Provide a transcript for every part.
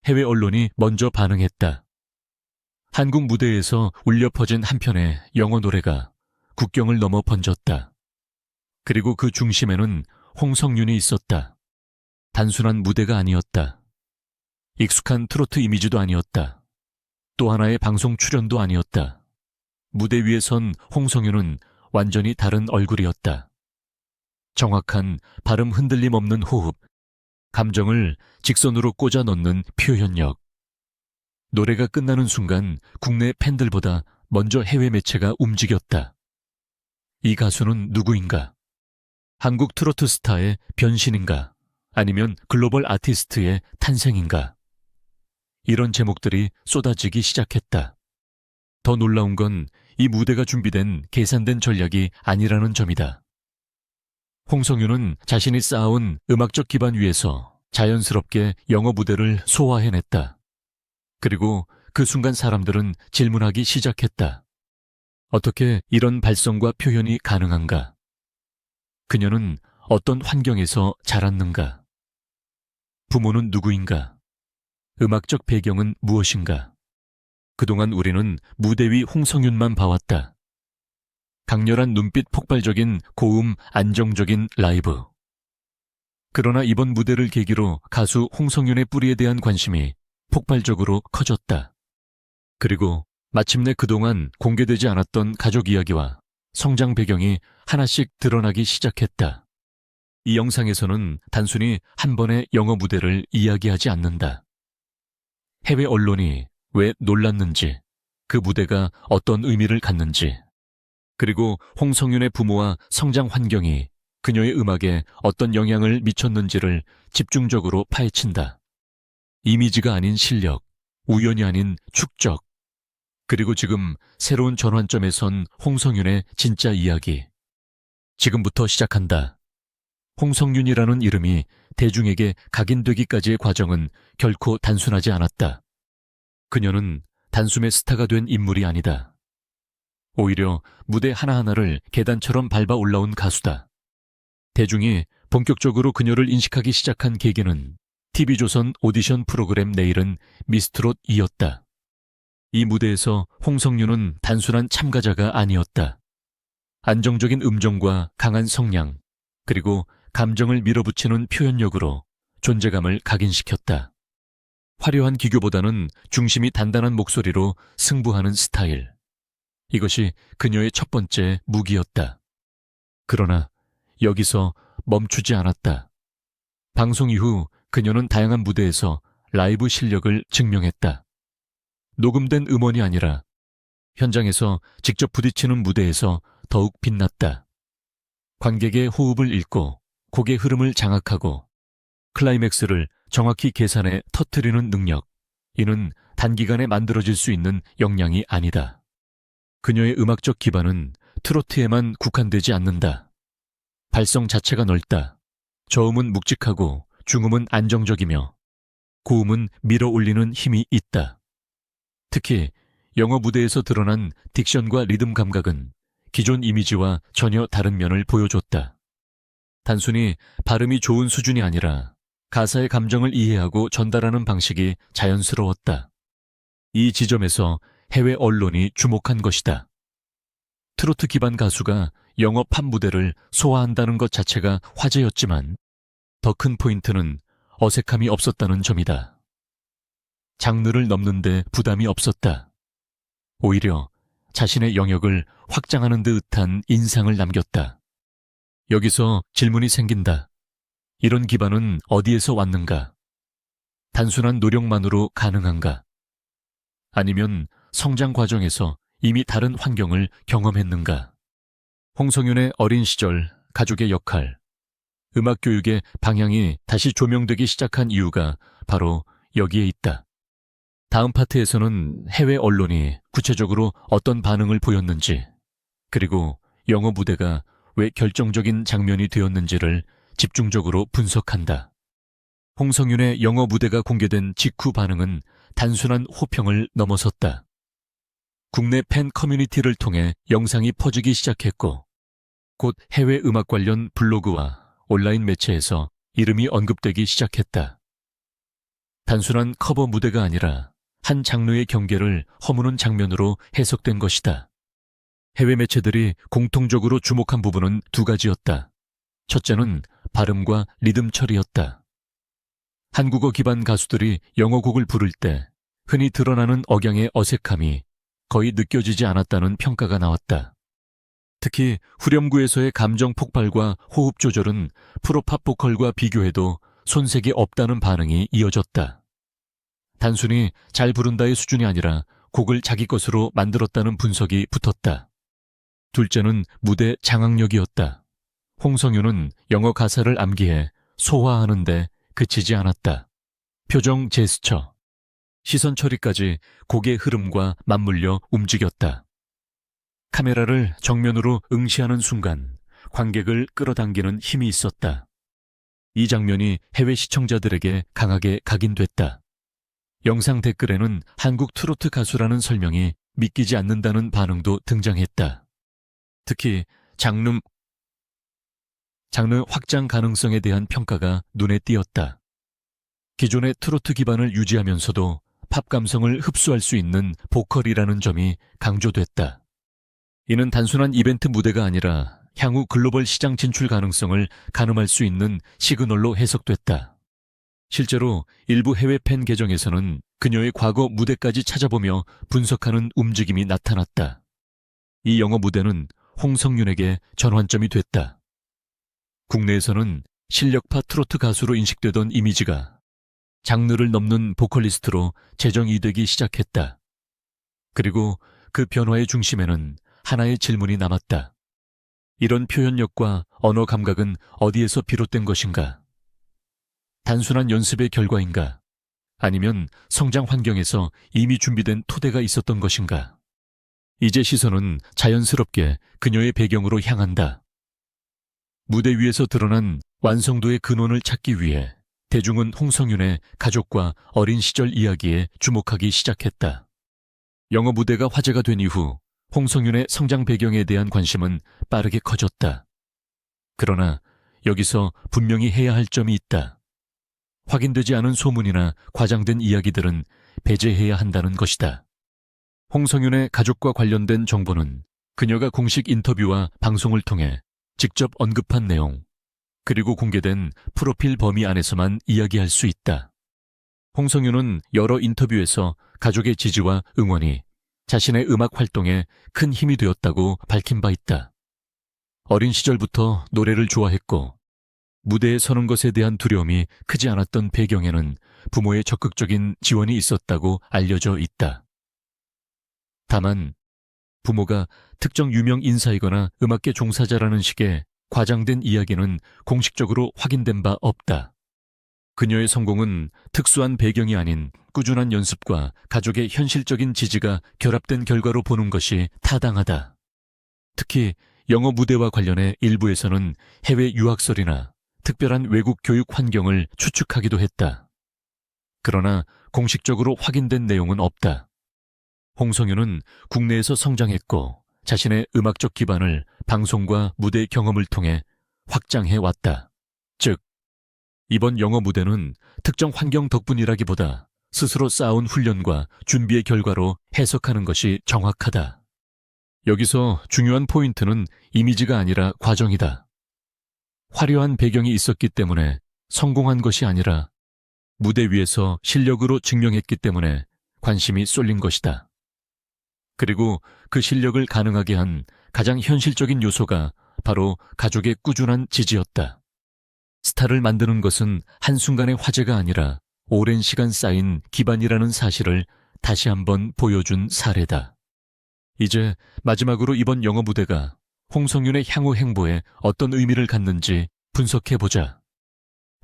해외 언론이 먼저 반응했다. 한국 무대에서 울려 퍼진 한 편의 영어 노래가 국경을 넘어 번졌다. 그리고 그 중심에는 홍성윤이 있었다. 단순한 무대가 아니었다. 익숙한 트로트 이미지도 아니었다. 또 하나의 방송 출연도 아니었다. 무대 위에 선 홍성윤은 완전히 다른 얼굴이었다. 정확한 발음 흔들림 없는 호흡, 감정을 직선으로 꽂아 넣는 표현력. 노래가 끝나는 순간 국내 팬들보다 먼저 해외 매체가 움직였다. 이 가수는 누구인가? 한국 트로트 스타의 변신인가? 아니면 글로벌 아티스트의 탄생인가? 이런 제목들이 쏟아지기 시작했다. 더 놀라운 건 이 무대가 준비된 계산된 전략이 아니라는 점이다. 홍성윤은 자신이 쌓아온 음악적 기반 위에서 자연스럽게 영어 무대를 소화해냈다. 그리고 그 순간 사람들은 질문하기 시작했다. 어떻게 이런 발성과 표현이 가능한가? 그녀는 어떤 환경에서 자랐는가? 부모는 누구인가? 음악적 배경은 무엇인가? 그동안 우리는 무대 위 홍성윤만 봐왔다. 강렬한 눈빛, 폭발적인 고음, 안정적인 라이브. 그러나 이번 무대를 계기로 가수 홍성윤의 뿌리에 대한 관심이 폭발적으로 커졌다. 그리고 마침내 그동안 공개되지 않았던 가족 이야기와 성장 배경이 하나씩 드러나기 시작했다. 이 영상에서는 단순히 한 번의 영어 무대를 이야기하지 않는다. 해외 언론이 왜 놀랐는지, 그 무대가 어떤 의미를 갖는지, 그리고 홍성윤의 부모와 성장 환경이 그녀의 음악에 어떤 영향을 미쳤는지를 집중적으로 파헤친다. 이미지가 아닌 실력, 우연이 아닌 축적, 그리고 지금 새로운 전환점에 선 홍성윤의 진짜 이야기. 지금부터 시작한다. 홍성윤이라는 이름이 대중에게 각인되기까지의 과정은 결코 단순하지 않았다. 그녀는 단숨에 스타가 된 인물이 아니다. 오히려 무대 하나하나를 계단처럼 밟아 올라온 가수다. 대중이 본격적으로 그녀를 인식하기 시작한 계기는 TV조선 오디션 프로그램 내일은 미스트롯이었다. 이 무대에서 홍성윤은 단순한 참가자가 아니었다. 안정적인 음정과 강한 성량, 그리고 감정을 밀어붙이는 표현력으로 존재감을 각인시켰다. 화려한 기교보다는 중심이 단단한 목소리로 승부하는 스타일. 이것이 그녀의 첫 번째 무기였다. 그러나 여기서 멈추지 않았다. 방송 이후 그녀는 다양한 무대에서 라이브 실력을 증명했다. 녹음된 음원이 아니라 현장에서 직접 부딪히는 무대에서 더욱 빛났다. 관객의 호흡을 읽고 곡의 흐름을 장악하고 클라이맥스를 정확히 계산해 터뜨리는 능력. 이는 단기간에 만들어질 수 있는 역량이 아니다. 그녀의 음악적 기반은 트로트에만 국한되지 않는다. 발성 자체가 넓다. 저음은 묵직하고 중음은 안정적이며 고음은 밀어 올리는 힘이 있다. 특히 영어 무대에서 드러난 딕션과 리듬 감각은 기존 이미지와 전혀 다른 면을 보여줬다. 단순히 발음이 좋은 수준이 아니라 가사의 감정을 이해하고 전달하는 방식이 자연스러웠다. 이 지점에서 해외 언론이 주목한 것이다. 트로트 기반 가수가 영어 팝 무대를 소화한다는 것 자체가 화제였지만 더 큰 포인트는 어색함이 없었다는 점이다. 장르를 넘는데 부담이 없었다. 오히려 자신의 영역을 확장하는 듯한 인상을 남겼다. 여기서 질문이 생긴다. 이런 기반은 어디에서 왔는가? 단순한 노력만으로 가능한가? 아니면 성장 과정에서 이미 다른 환경을 경험했는가? 홍성윤의 어린 시절, 가족의 역할, 음악 교육의 방향이 다시 조명되기 시작한 이유가 바로 여기에 있다. 다음 파트에서는 해외 언론이 구체적으로 어떤 반응을 보였는지, 그리고 영어 무대가 왜 결정적인 장면이 되었는지를 집중적으로 분석한다. 홍성윤의 영어 무대가 공개된 직후 반응은 단순한 호평을 넘어섰다. 국내 팬 커뮤니티를 통해 영상이 퍼지기 시작했고, 곧 해외 음악 관련 블로그와 온라인 매체에서 이름이 언급되기 시작했다. 단순한 커버 무대가 아니라 한 장르의 경계를 허무는 장면으로 해석된 것이다. 해외 매체들이 공통적으로 주목한 부분은 두 가지였다. 첫째는 발음과 리듬 처리였다. 한국어 기반 가수들이 영어곡을 부를 때 흔히 드러나는 억양의 어색함이 거의 느껴지지 않았다는 평가가 나왔다. 특히 후렴구에서의 감정 폭발과 호흡 조절은 프로팝 보컬과 비교해도 손색이 없다는 반응이 이어졌다. 단순히 잘 부른다의 수준이 아니라 곡을 자기 것으로 만들었다는 분석이 붙었다. 둘째는 무대 장악력이었다. 홍성윤은 영어 가사를 암기해 소화하는데 그치지 않았다. 표정, 제스처, 시선 처리까지 곡의 흐름과 맞물려 움직였다. 카메라를 정면으로 응시하는 순간 관객을 끌어당기는 힘이 있었다. 이 장면이 해외 시청자들에게 강하게 각인됐다. 영상 댓글에는 한국 트로트 가수라는 설명이 믿기지 않는다는 반응도 등장했다. 특히 장르 확장 가능성에 대한 평가가 눈에 띄었다. 기존의 트로트 기반을 유지하면서도 팝 감성을 흡수할 수 있는 보컬이라는 점이 강조됐다. 이는 단순한 이벤트 무대가 아니라 향후 글로벌 시장 진출 가능성을 가늠할 수 있는 시그널로 해석됐다. 실제로 일부 해외 팬 계정에서는 그녀의 과거 무대까지 찾아보며 분석하는 움직임이 나타났다. 이 영어 무대는 홍성윤에게 전환점이 됐다. 국내에서는 실력파 트로트 가수로 인식되던 이미지가 장르를 넘는 보컬리스트로 재정의되기 시작했다. 그리고 그 변화의 중심에는 하나의 질문이 남았다. 이런 표현력과 언어 감각은 어디에서 비롯된 것인가? 단순한 연습의 결과인가? 아니면 성장 환경에서 이미 준비된 토대가 있었던 것인가? 이제 시선은 자연스럽게 그녀의 배경으로 향한다. 무대 위에서 드러난 완성도의 근원을 찾기 위해 대중은 홍성윤의 가족과 어린 시절 이야기에 주목하기 시작했다. 영어 무대가 화제가 된 이후 홍성윤의 성장 배경에 대한 관심은 빠르게 커졌다. 그러나 여기서 분명히 해야 할 점이 있다. 확인되지 않은 소문이나 과장된 이야기들은 배제해야 한다는 것이다. 홍성윤의 가족과 관련된 정보는 그녀가 공식 인터뷰와 방송을 통해 직접 언급한 내용, 그리고 공개된 프로필 범위 안에서만 이야기할 수 있다. 홍성윤은 여러 인터뷰에서 가족의 지지와 응원이 자신의 음악 활동에 큰 힘이 되었다고 밝힌 바 있다. 어린 시절부터 노래를 좋아했고 무대에 서는 것에 대한 두려움이 크지 않았던 배경에는 부모의 적극적인 지원이 있었다고 알려져 있다. 다만 부모가 특정 유명 인사이거나 음악계 종사자라는 식의 과장된 이야기는 공식적으로 확인된 바 없다. 그녀의 성공은 특수한 배경이 아닌 꾸준한 연습과 가족의 현실적인 지지가 결합된 결과로 보는 것이 타당하다. 특히 영어 무대와 관련해 일부에서는 해외 유학설이나 특별한 외국 교육 환경을 추측하기도 했다. 그러나 공식적으로 확인된 내용은 없다. 홍성윤은 국내에서 성장했고 자신의 음악적 기반을 방송과 무대 경험을 통해 확장해 왔다. 즉, 이번 영어 무대는 특정 환경 덕분이라기보다 스스로 쌓아온 훈련과 준비의 결과로 해석하는 것이 정확하다. 여기서 중요한 포인트는 이미지가 아니라 과정이다. 화려한 배경이 있었기 때문에 성공한 것이 아니라 무대 위에서 실력으로 증명했기 때문에 관심이 쏠린 것이다. 그리고 그 실력을 가능하게 한 가장 현실적인 요소가 바로 가족의 꾸준한 지지였다. 스타를 만드는 것은 한순간의 화제가 아니라 오랜 시간 쌓인 기반이라는 사실을 다시 한번 보여준 사례다. 이제 마지막으로 이번 영어 무대가 홍성윤의 향후 행보에 어떤 의미를 갖는지 분석해보자.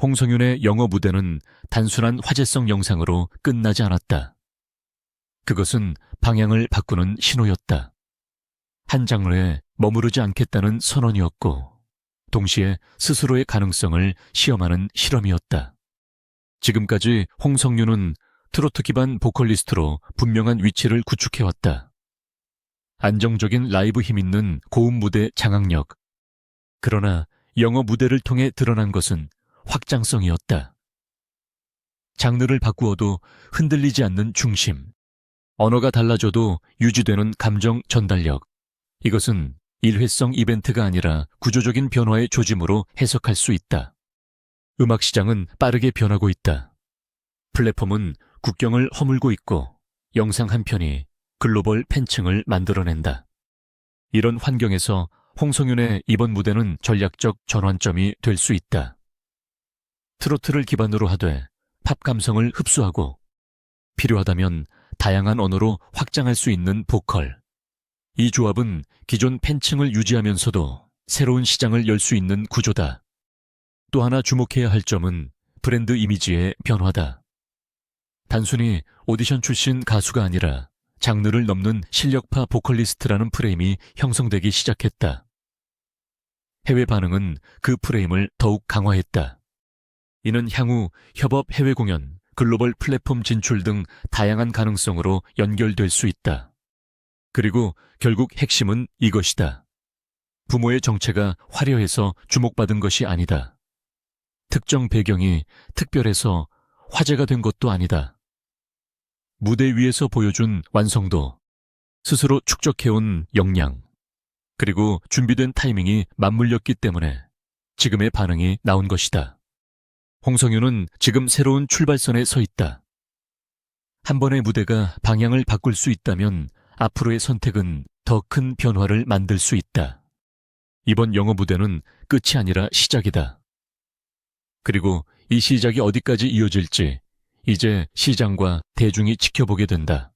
홍성윤의 영어 무대는 단순한 화제성 영상으로 끝나지 않았다. 그것은 방향을 바꾸는 신호였다. 한 장르에 머무르지 않겠다는 선언이었고, 동시에 스스로의 가능성을 시험하는 실험이었다. 지금까지 홍성윤은 트로트 기반 보컬리스트로 분명한 위치를 구축해왔다. 안정적인 라이브 힘 있는 고음 무대 장악력. 그러나 영어 무대를 통해 드러난 것은 확장성이었다. 장르를 바꾸어도 흔들리지 않는 중심. 언어가 달라져도 유지되는 감정 전달력. 이것은 일회성 이벤트가 아니라 구조적인 변화의 조짐으로 해석할 수 있다. 음악 시장은 빠르게 변하고 있다. 플랫폼은 국경을 허물고 있고 영상 한 편이 글로벌 팬층을 만들어낸다. 이런 환경에서 홍성윤의 이번 무대는 전략적 전환점이 될 수 있다. 트로트를 기반으로 하되 팝 감성을 흡수하고 필요하다면 다양한 언어로 확장할 수 있는 보컬. 이 조합은 기존 팬층을 유지하면서도 새로운 시장을 열 수 있는 구조다. 또 하나 주목해야 할 점은 브랜드 이미지의 변화다. 단순히 오디션 출신 가수가 아니라 장르를 넘는 실력파 보컬리스트라는 프레임이 형성되기 시작했다. 해외 반응은 그 프레임을 더욱 강화했다. 이는 향후 협업 해외 공연, 글로벌 플랫폼 진출 등 다양한 가능성으로 연결될 수 있다. 그리고 결국 핵심은 이것이다. 부모의 정체가 화려해서 주목받은 것이 아니다. 특정 배경이 특별해서 화제가 된 것도 아니다. 무대 위에서 보여준 완성도, 스스로 축적해온 역량, 그리고 준비된 타이밍이 맞물렸기 때문에 지금의 반응이 나온 것이다. 홍성윤은 지금 새로운 출발선에 서 있다. 한 번의 무대가 방향을 바꿀 수 있다면 앞으로의 선택은 더 큰 변화를 만들 수 있다. 이번 영어 무대는 끝이 아니라 시작이다. 그리고 이 시작이 어디까지 이어질지 이제 시장과 대중이 지켜보게 된다.